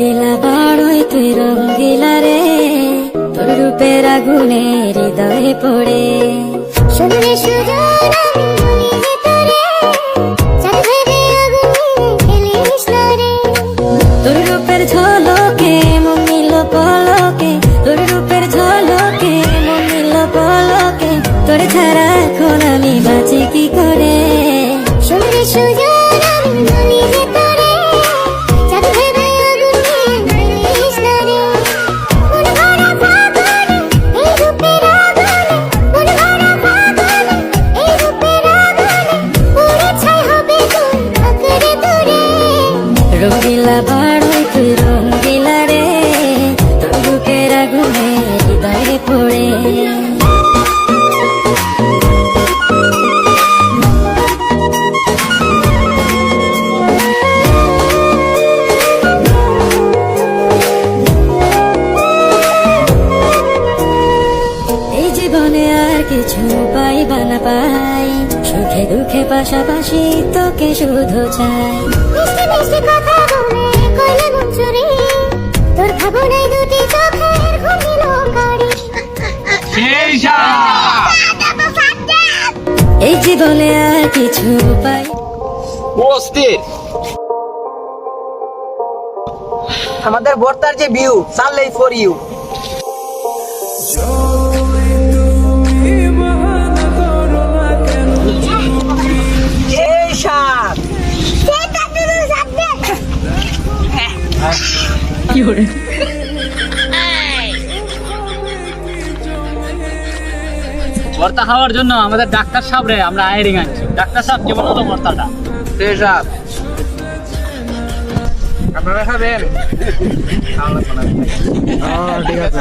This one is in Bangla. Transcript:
রঙ্গিলা বাড়ই তুই রঙ্গিলা রে, তোর রূপের আগুনে হৃদয়ে পড়ে। শুনলে সুজন আমি বলি যে তোরে, চাঁদ ভেবে আগুনে খেলিস না রে। তোর রূপের ঝলকে মন নিল পলকে, তোর রূপের ঝলকে মন নিল পলকে, তোর ছাড়া এখন আমি বাঁচি কি করে। শুনলে সুজন আমি বলি যে তোরে, চাঁদ ভেবে আগুনে খেলিস না রে। মন ভরা ফাগুনে এই রূপের আগুনে, মন ভরা ফাগুনে এই রূপের আগুনে, পুরে ছাই হবে তোর আঁকড়ে ধরে। রঙ্গিলা বাড়ই তুই রঙ্গিলা রে, তোর রূপের আগুনে হৃদয়ে পড়ে। এই জীবনে আর কিছু পাইবা না পাই, সুখে দুঃখে পাশাপাশি তোকে শুধু চাই। মিষ্টি মিষ্টি কথা বলে কইলে মন চুরি, তোর ভাবনায় দুটি চোখের ঘুমিল কারি। এই জীবনে আর কিছু পাই। অস্থির আমাদের বর্তার যে ভিউ সানলাই ফর ইউ। এই সাত ভর্তা খাওয়ার জন্য আমাদের ডাক্তার সাহেব রে আমরা আইরিং আনছি। ডাক্তার সাহেব কেমন হলো ভর্তাটা? সেই সাত আপনারা খাবেন? ঠিক আছে।